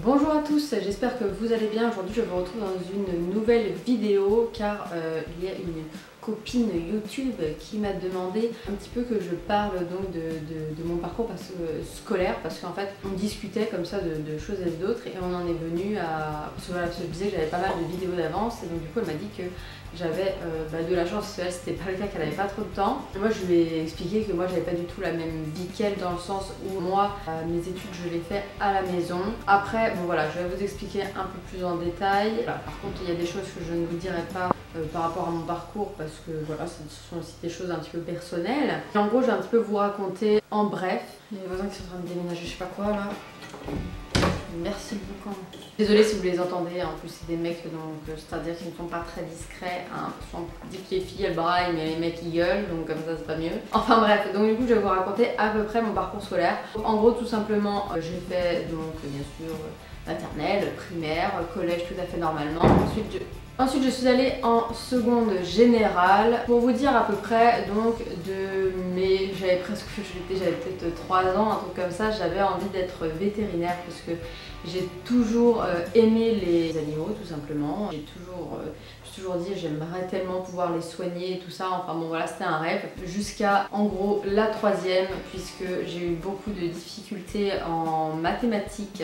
Bonjour à tous, j'espère que vous allez bien. Aujourd'hui je vous retrouve dans une nouvelle vidéo car il y a une copine YouTube qui m'a demandé un petit peu que je parle donc de mon parcours scolaire, parce qu'en fait on discutait comme ça de choses et d'autres et on en est venu à... Parce que voilà, je disais que j'avais pas mal de vidéos d'avance et donc du coup elle m'a dit que j'avais de la chance, c'était pas le cas, qu'elle avait pas trop de temps. Et moi je lui ai expliqué que moi j'avais pas du tout la même vie qu'elle, dans le sens où moi mes études je les fais à la maison. Après bon voilà, je vais vous expliquer un peu plus en détail. Voilà, par contre il y a des choses que je ne vous dirai pas par rapport à mon parcours, parce que voilà, ce sont aussi des choses un petit peu personnelles. Et en gros je vais un petit peu vous raconter en bref. Il y a les voisins qui sont en train de déménager je sais pas quoi là. Merci beaucoup. Désolée si vous les entendez, en plus c'est des mecs donc c'est-à-dire qu'ils ne sont pas très discrets, hein. On dit que les filles elles braillent mais les mecs ils gueulent, donc comme ça c'est pas mieux. Enfin bref, donc du coup je vais vous raconter à peu près mon parcours scolaire. En gros tout simplement j'ai fait donc bien sûr maternelle, primaire, collège tout à fait normalement. Ensuite je suis allée en seconde générale. Pour vous dire à peu près donc de mes... j'avais peut-être 3 ans, un truc comme ça, j'avais envie d'être vétérinaire parce que j'ai toujours aimé les animaux tout simplement. J'ai toujours dit j'aimerais tellement pouvoir les soigner et tout ça. Enfin bon voilà, c'était un rêve. Jusqu'à en gros la 3e, puisque j'ai eu beaucoup de difficultés en mathématiques.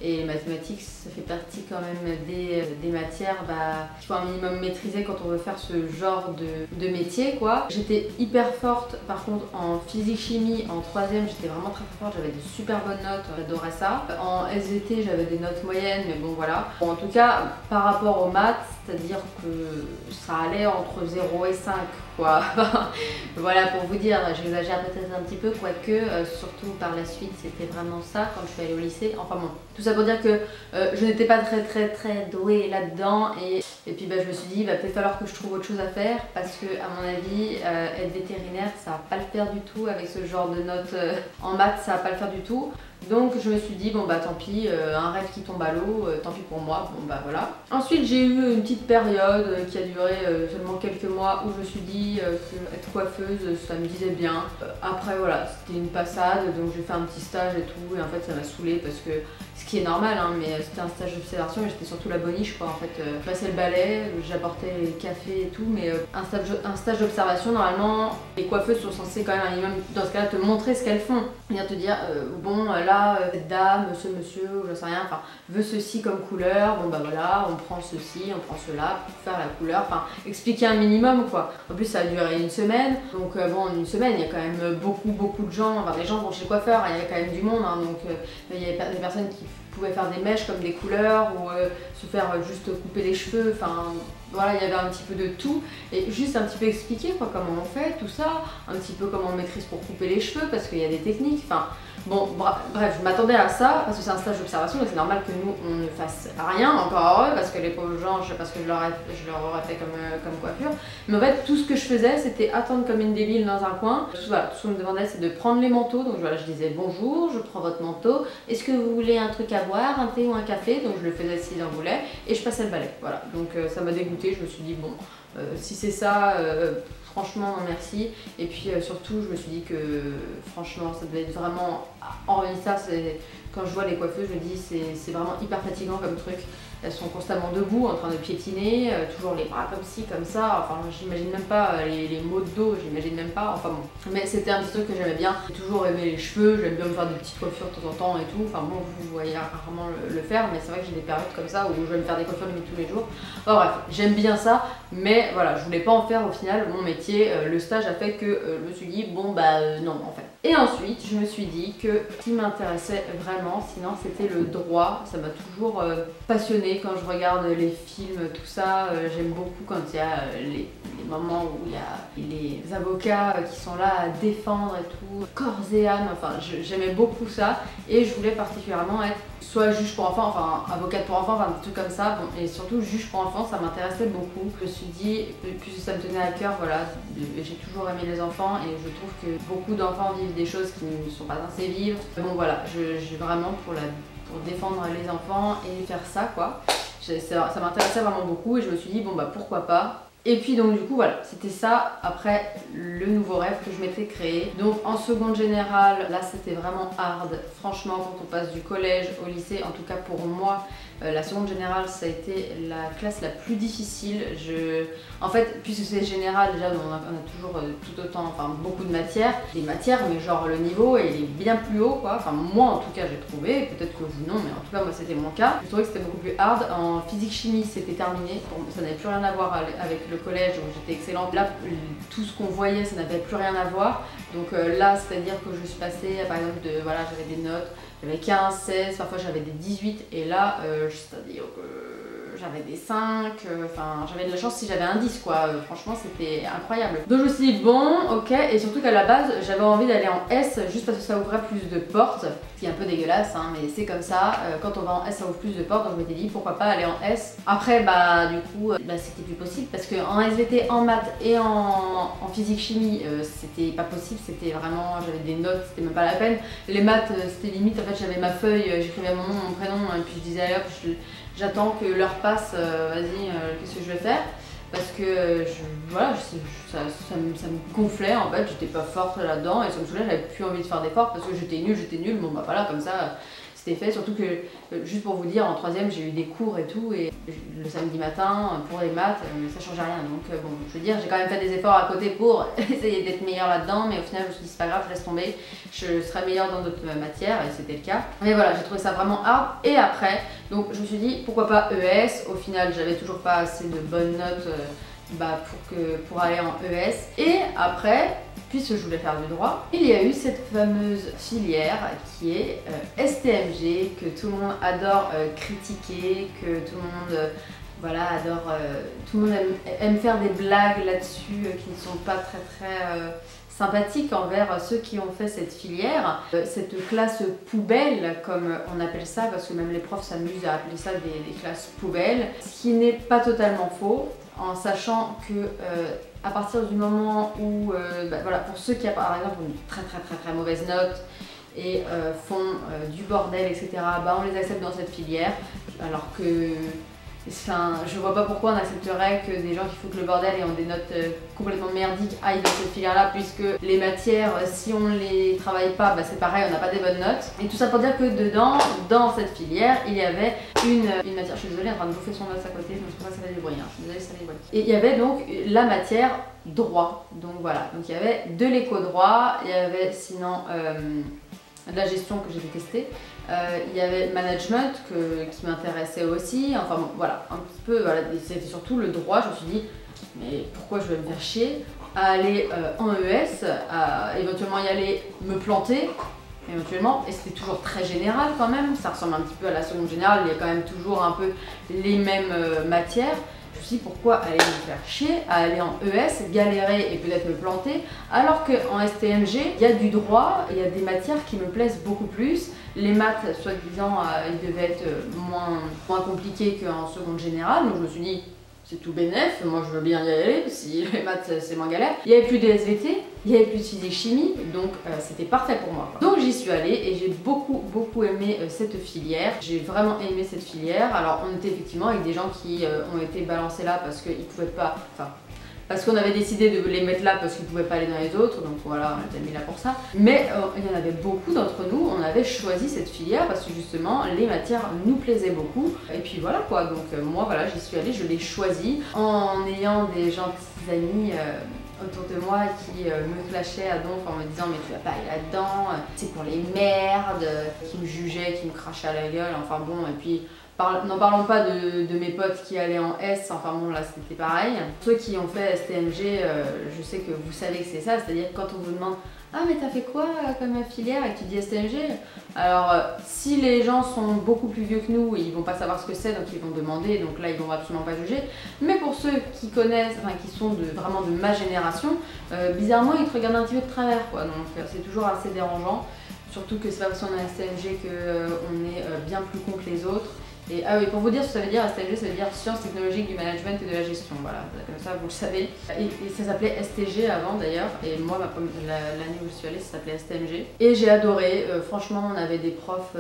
Et mathématiques, ça fait partie quand même des matières qu'il faut un minimum maîtriser quand on veut faire ce genre de métier quoi. J'étais hyper forte par contre en physique-chimie, en 3e j'étais vraiment très forte, j'avais de super bonnes notes, j'adorais ça. En SVT j'avais des notes moyennes mais bon voilà. Bon, en tout cas par rapport aux maths, c'est-à-dire que ça allait entre 0 et 5 quoi. Voilà pour vous dire, j'exagère peut-être un petit peu, quoique surtout par la suite c'était vraiment ça quand je suis allée au lycée. Enfin bon, tout ça pour dire que je n'étais pas très douée là-dedans et puis je me suis dit il va peut-être falloir que je trouve autre chose à faire, parce que à mon avis être vétérinaire ça va pas le faire du tout avec ce genre de notes en maths, ça va pas le faire du tout. Donc je me suis dit bon tant pis, un rêve qui tombe à l'eau, tant pis pour moi, bon voilà. Ensuite j'ai eu une petite période qui a duré seulement quelques mois où je me suis dit que être coiffeuse ça me disait bien. Après voilà, c'était une passade, donc j'ai fait un petit stage et tout et en fait ça m'a saoulée parce que, ce qui est normal hein, mais c'était un stage d'observation et j'étais surtout la boniche quoi en fait. Je passais le balai, j'apportais les cafés et tout, mais un stage d'observation normalement les coiffeuses sont censées quand même un minimum dans ce cas là te montrer ce qu'elles font, venir te dire bon là cette dame, ce monsieur ou je sais rien, enfin veut ceci comme couleur, bon voilà on prend ceci, on prend cela pour faire la couleur, enfin expliquer un minimum quoi. En plus ça a duré une semaine, donc bon en une semaine il y a quand même beaucoup de gens, enfin les gens vont chez le coiffeur, il y avait quand même du monde hein, donc il y avait des personnes qui pouvaient faire des mèches comme des couleurs ou se faire juste couper les cheveux, enfin voilà, il y avait un petit peu de tout et juste un petit peu expliquer quoi, comment on fait tout ça, un petit peu comment on maîtrise pour couper les cheveux parce qu'il y a des techniques, enfin bon bref, je m'attendais à ça parce que c'est un stage d'observation et c'est normal que nous on ne fasse rien, encore heureux, parce que les pauvres gens, je sais pas ce que je leur aurais fait comme coiffure, mais en fait tout ce que je faisais c'était attendre comme une débile dans un coin. Voilà, tout ce qu'on me demandait c'est de prendre les manteaux, donc voilà je disais bonjour, je prends votre manteau, est-ce que vous voulez un truc à boire, un thé ou un café, donc je le faisais s'il en voulait et je passais le balai, voilà, donc ça m'a dégoûté, je me suis dit bon si c'est ça franchement non merci, et puis surtout je me suis dit que franchement ça devait être vraiment ça, quand je vois les coiffeuses je me dis c'est vraiment hyper fatigant comme truc. Elles sont constamment debout en train de piétiner, toujours les bras comme ci, comme ça, enfin j'imagine même pas les maux de dos, j'imagine même pas, enfin bon. Mais c'était un petit truc que j'aimais bien, j'ai toujours aimé les cheveux, j'aime bien me faire des petites coiffures de temps en temps et tout, enfin bon vous voyez rarement le faire, mais c'est vrai que j'ai des périodes comme ça où je vais me faire des coiffures limite tous les jours. Enfin bref, j'aime bien ça, mais voilà, je voulais pas en faire au final mon métier, le stage a fait que je me suis dit bon non en fait. Et ensuite je me suis dit que ce qui m'intéressait vraiment sinon c'était le droit, ça m'a toujours passionnée. Quand je regarde les films, tout ça, j'aime beaucoup quand il y a les moments où il y a les avocats qui sont là à défendre et tout, corps et âme, enfin j'aimais beaucoup ça et je voulais particulièrement être soit juge pour enfants, enfin avocate pour enfants, enfin des trucs comme ça, bon, et surtout juge pour enfants, ça m'intéressait beaucoup. Je me suis dit, puisque ça me tenait à cœur, voilà, j'ai toujours aimé les enfants et je trouve que beaucoup d'enfants vivent des choses qui ne sont pas censés vivre. Bon voilà, j'ai vraiment pour défendre les enfants et faire ça quoi. Ça m'intéressait vraiment beaucoup et je me suis dit bon pourquoi pas. Et puis donc du coup voilà, c'était ça après le nouveau rêve que je m'étais créé. Donc en seconde générale, là c'était vraiment hard. Franchement quand on passe du collège au lycée, en tout cas pour moi, la seconde générale ça a été la classe la plus difficile. En fait, puisque c'est général déjà, on a toujours tout autant, enfin beaucoup de matières. Des matières mais genre le niveau il est bien plus haut quoi. Enfin moi en tout cas j'ai trouvé, peut-être que vous non, mais en tout cas moi c'était mon cas. Je trouvais que c'était beaucoup plus hard. En physique chimie c'était terminé, ça n'avait plus rien à voir avec le collège où j'étais excellente. Là tout ce qu'on voyait ça n'avait plus rien à voir. Donc là c'est à dire que je suis passée par exemple de voilà, j'avais des notes, j'avais 15, 16, parfois j'avais des 18 et là c'est-à-dire que j'avais des 5, enfin j'avais de la chance si j'avais un 10 quoi, franchement c'était incroyable. Donc je me suis dit bon ok, et surtout qu'à la base j'avais envie d'aller en S juste parce que ça ouvrait plus de portes, ce qui est un peu dégueulasse hein, mais c'est comme ça, quand on va en S ça ouvre plus de portes, donc je m'étais dit pourquoi pas aller en S. Après bah du coup c'était plus possible parce qu'en SVT, en maths et en physique chimie c'était pas possible, c'était vraiment, j'avais des notes, c'était même pas la peine. Les maths c'était limite, en fait j'avais ma feuille, j'écrivais mon nom, mon prénom et puis je disais allez hop, j'attends que l'heure passe, vas-y, qu'est-ce que je vais faire? Parce que voilà, ça me gonflait en fait, j'étais pas forte là-dedans et ça me saoulait, j'avais plus envie de faire d'efforts parce que j'étais nulle, bon bah voilà, comme ça c'était fait. Surtout que, juste pour vous dire, en troisième j'ai eu des cours et tout, et le samedi matin pour les maths, ça changeait rien. Donc bon, je veux dire, j'ai quand même fait des efforts à côté pour essayer d'être meilleure là-dedans, mais au final je me suis dit c'est pas grave, je laisse tomber, je serai meilleure dans d'autres matières, et c'était le cas. Mais voilà, j'ai trouvé ça vraiment hard. Et après, donc je me suis dit pourquoi pas ES, au final j'avais toujours pas assez de bonnes notes pour aller en ES. Et après, puisque je voulais faire du droit, il y a eu cette fameuse filière qui est STMG, que tout le monde adore critiquer, que tout le monde voilà, adore, tout le monde aime faire des blagues là-dessus qui ne sont pas très sympathiques envers ceux qui ont fait cette filière. Cette classe poubelle, comme on appelle ça, parce que même les profs s'amusent à appeler ça des classes poubelles, ce qui n'est pas totalement faux, en sachant que à partir du moment où, voilà, pour ceux qui par exemple ont une très mauvaise note et font du bordel, etc., on les accepte dans cette filière, alors que enfin, je vois pas pourquoi on accepterait que des gens qui foutent le bordel et ont des notes complètement merdiques aillent dans cette filière-là, puisque les matières, si on les travaille pas, c'est pareil, on n'a pas des bonnes notes. Et tout ça pour dire que dedans, dans cette filière, il y avait une matière, je suis désolée, en train de bouffer son os à côté, donc c'est pour ça que ça fait des bruits, hein. Je suis désolée, ça fait des bruits. Et il y avait donc la matière droit, donc voilà, donc il y avait de l'éco-droit, il y avait sinon de la gestion que j'ai détestée. Il y avait management qui m'intéressait aussi, enfin bon, voilà, un petit peu, voilà, c'était surtout le droit. Je me suis dit, mais pourquoi je vais me faire chier à aller en ES, à éventuellement y aller me planter, éventuellement, et c'était toujours très général quand même, ça ressemble un petit peu à la seconde générale, il y a quand même toujours un peu les mêmes matières. Je me suis dit pourquoi aller me faire chier à aller en ES, galérer et peut-être me planter, alors qu'en STMG, il y a du droit, il y a des matières qui me plaisent beaucoup plus. Les maths, soi-disant, ils devaient être moins compliqués qu'en seconde générale, donc je me suis dit c'est tout bénef, moi je veux bien y aller, si les maths c'est moins galère. Il n'y avait plus de SVT, il n'y avait plus de physique chimie, donc c'était parfait pour moi. Donc j'y suis allée et j'ai beaucoup aimé cette filière. J'ai vraiment aimé cette filière. Alors on était effectivement avec des gens qui ont été balancés là parce qu'ils pouvaient pas, enfin parce qu'on avait décidé de les mettre là parce qu'ils ne pouvaient pas aller dans les autres, donc voilà, on était mis là pour ça. Mais il y en avait beaucoup d'entre nous, on avait choisi cette filière parce que justement les matières nous plaisaient beaucoup. Et puis voilà quoi, donc moi voilà, j'y suis allée, je l'ai choisi en ayant des gentils amis autour de moi qui me clashaient à donf en me disant mais tu vas pas aller là-dedans, c'est pour les merdes, qui me jugeaient, qui me crachaient à la gueule, enfin bon, et puis n'en parlons pas de mes potes qui allaient en S, enfin bon là c'était pareil. Ceux qui ont fait STMG, je sais que vous savez que c'est ça, c'est-à-dire quand on vous demande « Ah mais t'as fait quoi comme filière ?» et que tu dis STMG, alors si les gens sont beaucoup plus vieux que nous, ils vont pas savoir ce que c'est, donc ils vont demander, donc là ils vont absolument pas juger. Mais pour ceux qui connaissent, enfin qui sont vraiment de ma génération, bizarrement ils te regardent un petit peu de travers quoi, donc c'est toujours assez dérangeant. Surtout que c'est pas parce qu'on a un STMG qu'on est bien plus con que les autres. Et ah oui, pour vous dire ce que ça veut dire, STMG, ça veut dire Sciences technologiques du management et de la gestion. Voilà, comme ça vous le savez. Et ça s'appelait STG avant d'ailleurs. Et moi, l'année où je suis allée, ça s'appelait STMG. Et j'ai adoré. Franchement, on avait des profs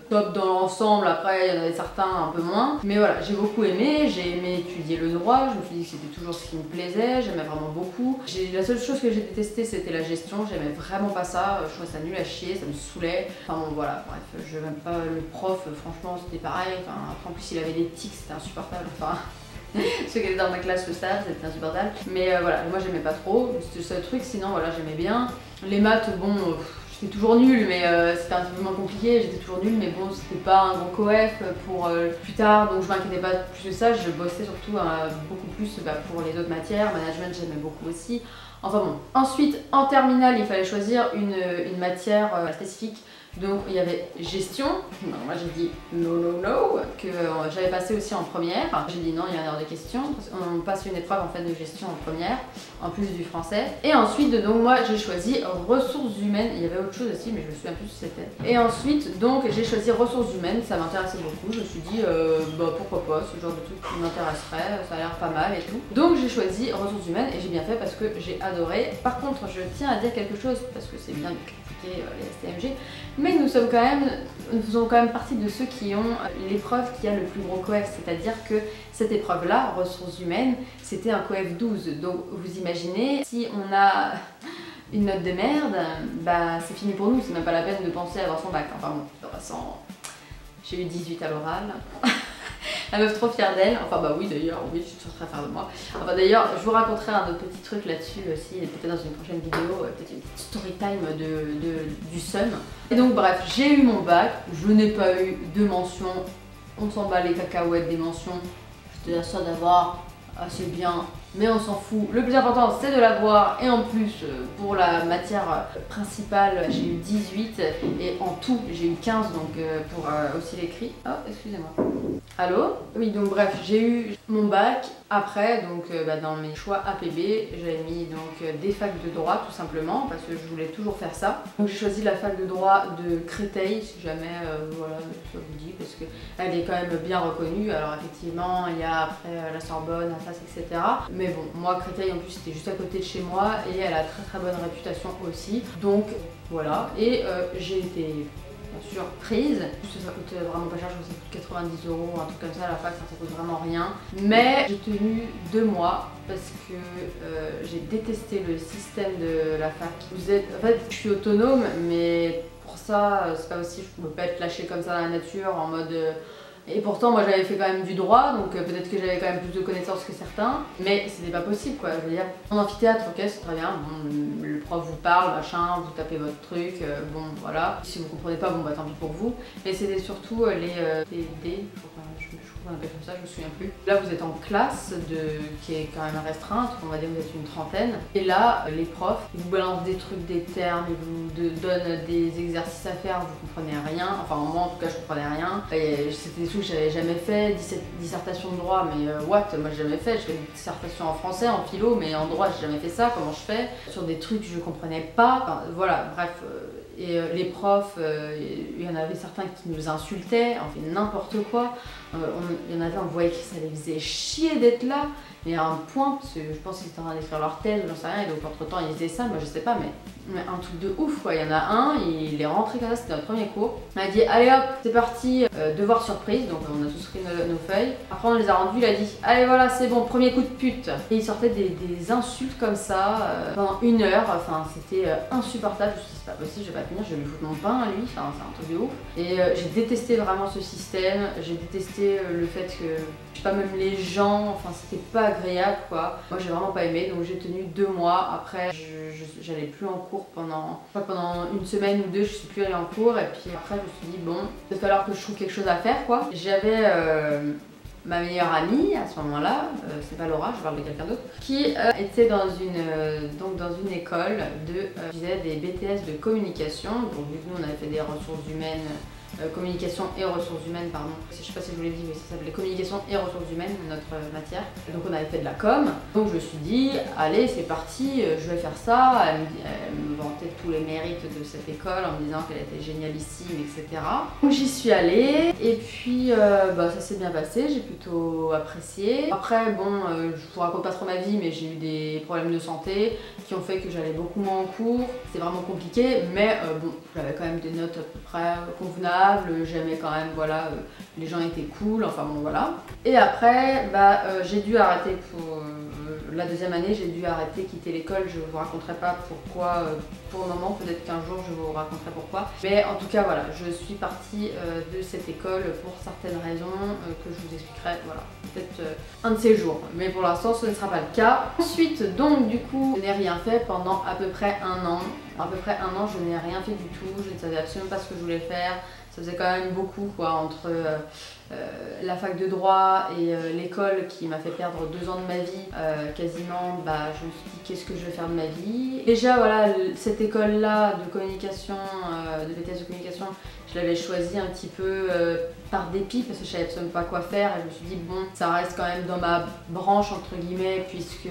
top dans l'ensemble. Après, il y en avait certains un peu moins. Mais voilà, j'ai beaucoup aimé. J'ai aimé étudier le droit. Je me suis dit que c'était toujours ce qui me plaisait. J'aimais vraiment beaucoup. La seule chose que j'ai détestée, c'était la gestion. J'aimais vraiment pas ça. Je trouvais ça nul à chier. Ça me saoulait. Enfin bon, voilà. Bref, je n'aime pas le prof. Franchement, c'était pareil. Enfin, après, en plus, il avait des tics. C'était insupportable. Enfin, ceux qui étaient dans ma classe le savent, c'était insupportable. Mais voilà, moi, j'aimais pas trop. C'était le seul truc. Sinon, voilà, j'aimais bien. Les maths, bon. J'étais toujours nulle, mais c'était un peu moins compliqué, j'étais toujours nulle, mais bon, c'était pas un gros coef pour plus tard, donc je m'inquiétais pas plus de ça, je bossais surtout beaucoup plus pour les autres matières, management j'aimais beaucoup aussi. Enfin bon. Ensuite, en terminale, il fallait choisir une matière spécifique. Donc il y avait gestion, non, moi j'ai dit no, que j'avais passé aussi en première. J'ai dit non, il y a une heure de questions. On passe une épreuve en fait de gestion en première, en plus du français. Et ensuite, donc moi j'ai choisi ressources humaines. Il y avait autre chose aussi, mais je me souviens plus ce que c'était. Et ensuite, donc j'ai choisi ressources humaines, ça m'intéressait beaucoup. Je me suis dit, pourquoi pas, ce genre de truc qui m'intéresserait, ça a l'air pas mal et tout. Donc j'ai choisi ressources humaines et j'ai bien fait parce que j'ai adoré. Par contre, je tiens à dire quelque chose, parce que c'est bien de critiquer les STMG. Mais nous faisons quand même partie de ceux qui ont l'épreuve qui a le plus gros coef, c'est-à-dire que cette épreuve-là, ressources humaines, c'était un coef 12. Donc vous imaginez, si on a une note de merde, bah c'est fini pour nous, c'est même pas la peine de penser à avoir son bac. Enfin bon, de toute façon, j'ai eu 18 à l'oral. La meuf trop fière d'elle, enfin bah oui d'ailleurs, oui je suis très fière de moi. Enfin d'ailleurs, je vous raconterai un autre petit truc là-dessus aussi, peut-être dans une prochaine vidéo, peut-être une petite story time du seum. Et donc bref, j'ai eu mon bac, je n'ai pas eu de mention, on s'en bat les cacahuètes des mentions, j'étais la seule d'avoir assez bien, mais on s'en fout. Le plus important c'est de l'avoir et en plus pour la matière principale j'ai eu 18 et en tout j'ai eu 15 donc pour aussi l'écrit. Oh excusez-moi. Allô? Oui donc bref j'ai eu mon bac. Après donc dans mes choix APB j'avais mis donc des facs de droit tout simplement parce que je voulais toujours faire ça. Donc j'ai choisi la fac de droit de Créteil si jamais voilà ça vous dit parce qu'elle est quand même bien reconnue. Alors effectivement il y a après la Sorbonne, la FAS etc. Mais bon, moi Créteil en plus c'était juste à côté de chez moi et elle a très bonne réputation aussi. Donc voilà, et j'ai été bien sûr prise. Ça coûte vraiment pas cher, je crois que ça coûte 90 €, un truc comme ça, la fac ça coûte vraiment rien. Mais j'ai tenu 2 mois parce que j'ai détesté le système de la fac. En fait je suis autonome mais pour ça c'est pas aussi, je peux pas être lâchée comme ça dans la nature en mode... Et pourtant moi j'avais fait quand même du droit donc peut-être que j'avais quand même plus de connaissances que certains, mais c'était pas possible quoi, je veux dire. En amphithéâtre ok c'est très bien, bon, le prof vous parle, machin, vous tapez votre truc, bon voilà. Si vous comprenez pas bon bah tant pis pour vous, mais c'était surtout les PD, on appelle comme ça, je me souviens plus. Là vous êtes en classe qui est quand même restreinte, on va dire vous êtes une trentaine. Et là les profs ils vous balancent des trucs, des termes, ils vous donnent des exercices à faire, vous comprenez rien. Enfin moi en tout cas je comprenais rien. C'était des trucs que j'avais jamais fait, dissertation de droit mais what, moi j'ai jamais fait. Je fais une dissertation en français, en philo, mais en droit j'ai jamais fait ça, comment je fais? Sur des trucs que je comprenais pas, enfin, voilà bref. Et les profs, il y en avait certains qui nous insultaient, on fait n'importe quoi. Il y en avait, on voyait que ça les faisait chier d'être là. Mais à un point, parce que je pense qu'ils étaient en train d'écrire leur thèse, j'en sais rien, et donc entre temps ils faisaient ça, moi je sais pas, mais un truc de ouf quoi. Il y en a un, il est rentré comme ça, c'était notre premier cours. Il m'a dit allez hop, c'est parti, devoir surprise, donc on a tous pris nos feuilles. Après on les a rendus, il a dit allez voilà c'est bon, premier coup de pute. Et il sortait des insultes comme ça pendant 1 heure, enfin c'était insupportable, je me suis dit c'est pas possible, je vais pas tenir, je vais lui foutre mon pain à lui, enfin c'est un truc de ouf. Et j'ai détesté vraiment ce système, j'ai détesté le fait que, je sais pas, même les gens, enfin c'était pas agréable quoi. Moi j'ai vraiment pas aimé, donc j'ai tenu 2 mois. Après j'allais plus en cours pendant 1 semaine ou 2, je suis plus allée en cours. Et puis après je me suis dit bon, il va falloir que je trouve quelque chose à faire quoi. J'avais ma meilleure amie à ce moment-là, c'est pas Laura, je parle de quelqu'un d'autre, qui était dans une école qui faisait des BTS de communication. Donc vu que nous on avait fait des ressources humaines communication et ressources humaines, pardon. Je sais pas si je vous l'ai dit, mais ça s'appelait communication et ressources humaines, notre matière. Donc on avait fait de la com. Donc je me suis dit, allez, c'est parti, je vais faire ça. Elle me vantait tous les mérites de cette école en me disant qu'elle était génialissime, etc. Donc j'y suis allée et puis ça s'est bien passé, j'ai plutôt apprécié. Après, bon, je vous raconte pas trop ma vie, mais j'ai eu des problèmes de santé qui ont fait que j'allais beaucoup moins en cours. C'était vraiment compliqué, mais bon, j'avais quand même des notes à peu près convenables, j'aimais quand même, voilà, les gens étaient cool, enfin bon voilà. Et après, j'ai dû arrêter pour la deuxième année, j'ai dû arrêter, quitter l'école. Je vous raconterai pas pourquoi pour le moment, peut-être qu'un jour je vous raconterai pourquoi. Mais en tout cas voilà, je suis partie de cette école pour certaines raisons que je vous expliquerai, voilà, peut-être un de ces jours. Mais pour l'instant ce ne sera pas le cas. Ensuite donc du coup, je n'ai rien fait pendant à peu près un an. À peu près un an, je n'ai rien fait du tout, je ne savais absolument pas ce que je voulais faire. Ça faisait quand même beaucoup quoi, entre la fac de droit et l'école qui m'a fait perdre 2 ans de ma vie quasiment. Je me suis dit qu'est-ce que je vais faire de ma vie. Déjà voilà, cette école là de communication, de BTS de communication, je l'avais choisie un petit peu par dépit parce que je savais absolument pas quoi faire et je me suis dit bon, ça reste quand même dans ma branche entre guillemets puisque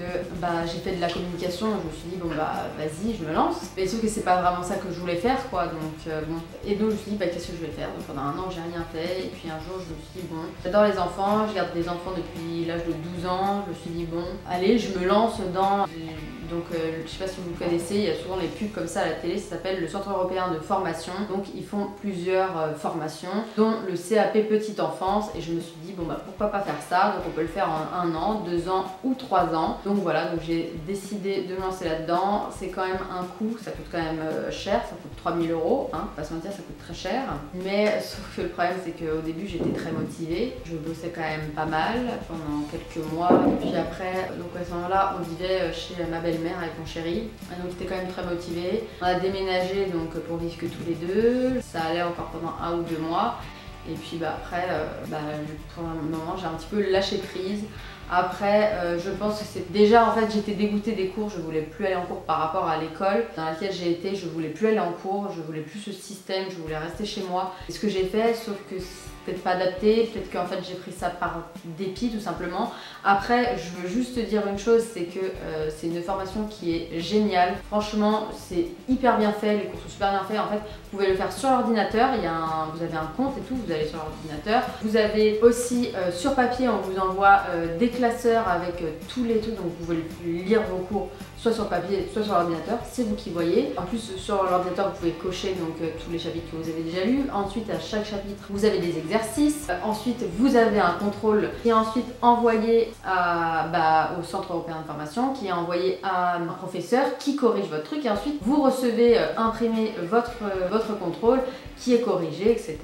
j'ai fait de la communication. Je me suis dit bon vas-y, je me lance. Mais sauf que c'est pas vraiment ça que je voulais faire quoi, donc bon. Et donc je me suis dit qu'est-ce que je vais faire. Donc pendant un an j'ai rien fait et puis un jour je me suis dit bon, j'adore les enfants, je garde des enfants depuis l'âge de 12 ans. Je me suis dit bon, allez, je me lance dans donc je sais pas si vous connaissez, il y a souvent les pubs comme ça à la télé, ça s'appelle le Centre européen de formation. Donc ils font plusieurs formations, dont le CAP Petite Enfance, et je me suis dit bon pourquoi pas faire ça, donc on peut le faire en 1 an, 2 ans ou 3 ans. Donc voilà, donc j'ai décidé de me lancer là-dedans. C'est quand même un coût, ça coûte quand même cher, ça coûte 3 000 €, hein, pas se mentir, ça coûte très cher. Mais sauf que le problème c'est qu'au début j'étais très motivée, je bossais quand même pas mal pendant quelques mois, et puis après, donc à ce moment-là on vivait chez ma belle-mère avec mon chéri, et donc j'étais quand même très motivée. On a déménagé donc pour vivre que tous les deux, ça allait encore pendant 1 ou 2 mois. Et puis après, pour le moment, j'ai un petit peu lâché prise. Après, je pense que c'est déjà, en fait, j'étais dégoûtée des cours, je voulais plus aller en cours par rapport à l'école dans laquelle j'ai été, je voulais plus aller en cours, je voulais plus ce système, je voulais rester chez moi. C'est ce que j'ai fait, sauf que c'est peut-être pas adapté, peut-être qu'en fait j'ai pris ça par dépit tout simplement. Après, je veux juste te dire une chose, c'est que c'est une formation qui est géniale. Franchement, c'est hyper bien fait, les cours sont super bien faits. En fait, vous pouvez le faire sur l'ordinateur, vous avez un compte et tout, vous allez sur l'ordinateur. Vous avez aussi sur papier, on vous envoie des classeurs avec tous les trucs, donc vous pouvez lire vos cours soit sur papier, soit sur l'ordinateur, c'est vous qui voyez. En plus, sur l'ordinateur, vous pouvez cocher donc tous les chapitres que vous avez déjà lus. Ensuite, à chaque chapitre, vous avez des exercices. Ensuite, vous avez un contrôle qui est ensuite envoyé au Centre européen de formation, qui est envoyé à un professeur qui corrige votre truc. Et ensuite, vous recevez imprimé votre contrôle qui est corrigé, etc.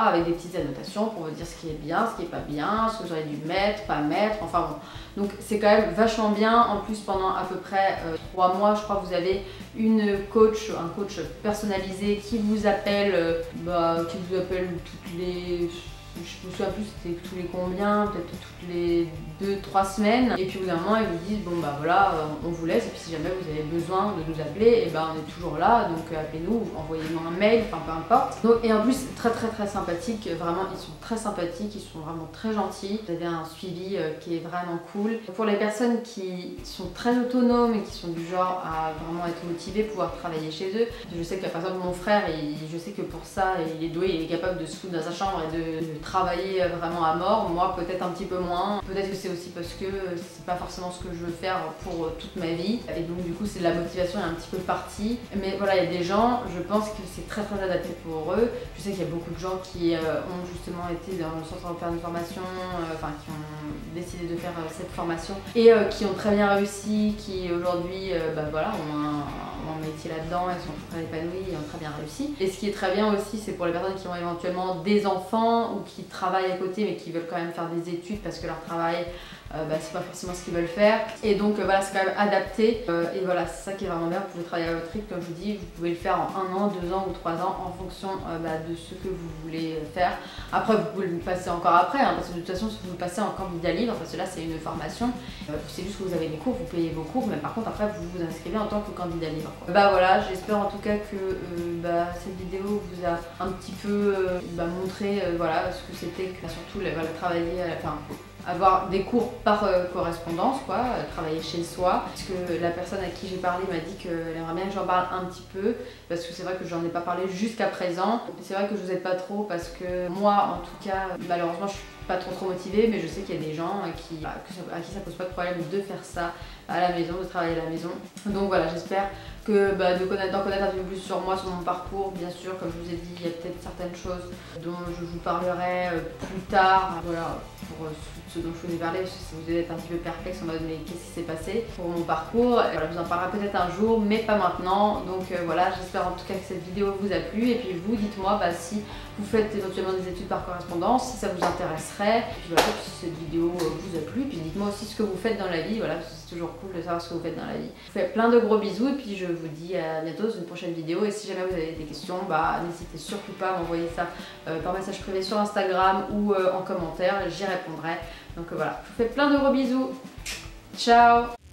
avec des petites annotations pour vous dire ce qui est bien, ce qui est pas bien, ce que vous aurez dû mettre, pas mettre, enfin bon. Donc c'est quand même vachement bien. En plus, pendant à peu près 3 mois, je crois que vous avez un coach personnalisé qui vous appelle, toutes les... Je me souviens plus c'était tous les combien, peut-être toutes les 2-3 semaines. Et puis au bout d'un moment ils vous disent bon voilà, on vous laisse, et puis si jamais vous avez besoin de nous appeler, et on est toujours là, donc appelez-nous, envoyez-nous un mail, enfin peu importe. Donc, et en plus très sympathique, vraiment ils sont très sympathiques, ils sont vraiment très gentils. Vous avez un suivi qui est vraiment cool. Pour les personnes qui sont très autonomes et qui sont du genre à vraiment être motivées, pouvoir travailler chez eux. Je sais que par exemple mon frère, je sais que pour ça il est doué, il est capable de se foutre dans sa chambre et de travailler vraiment à mort. Moi peut-être un petit peu moins, peut-être que c'est aussi parce que c'est pas forcément ce que je veux faire pour toute ma vie, et donc du coup c'est de la motivation est un petit peu partie. Mais voilà, il y a des gens, je pense que c'est très adapté pour eux. Je sais qu'il y a beaucoup de gens qui ont justement été dans le Centre européen de formation, qui ont décidé de faire cette formation et qui ont très bien réussi, qui aujourd'hui ont un métier là-dedans, ils sont très épanouis et ont très bien réussi. Et ce qui est très bien aussi, c'est pour les personnes qui ont éventuellement des enfants ou qui travaillent à côté mais qui veulent quand même faire des études parce que leur travail c'est pas forcément ce qu'ils veulent faire. Et donc voilà, c'est quand même adapté. Et voilà, c'est ça qui est vraiment bien. Vous pouvez travailler à votre rythme, comme je vous dis, vous pouvez le faire en 1 an, 2 ans ou 3 ans en fonction de ce que vous voulez faire. Après, vous pouvez le passer encore après, hein, parce que de toute façon, si vous le passez en candidat libre, parce que là c'est une formation, c'est juste que vous avez des cours, vous payez vos cours, mais par contre après vous vous inscrivez en tant que candidat libre, quoi. Voilà, j'espère en tout cas que cette vidéo vous a un petit peu montré voilà, ce que c'était, surtout travailler, avoir des cours par correspondance, quoi, travailler chez soi. Parce que la personne à qui j'ai parlé m'a dit qu'elle aimerait bien que j'en parle un petit peu, parce que c'est vrai que j'en ai pas parlé jusqu'à présent. C'est vrai que je vous aide pas trop, parce que moi, en tout cas, malheureusement, je suis pas trop motivée, mais je sais qu'il y a des gens à qui ça pose pas de problème de faire ça à la maison, de travailler à la maison. Donc voilà, j'espère que d'en connaître un peu plus sur moi, sur mon parcours. Bien sûr, comme je vous ai dit, il y a peut-être certaines choses dont je vous parlerai plus tard. Voilà, pour ce dont je vous ai parlé, parce que si vous êtes un petit peu perplexe en mode mais qu'est-ce qui s'est passé pour mon parcours, voilà, je vous en parlerai peut-être un jour, mais pas maintenant. Donc voilà, j'espère en tout cas que cette vidéo vous a plu. Et puis vous, dites-moi si vous faites éventuellement des études par correspondance, si ça vous intéresserait. Et puis voilà, si cette vidéo vous a plu, puis dites-moi aussi ce que vous faites dans la vie. Voilà, c'est toujours cool de savoir ce que vous faites dans la vie. Je vous fais plein de gros bisous, et puis je vous dis à bientôt dans une prochaine vidéo. Et si jamais vous avez des questions, n'hésitez surtout pas à m'envoyer ça par message privé sur Instagram ou en commentaire, j'y répondrai. Donc voilà, je vous fais plein de gros bisous. Ciao!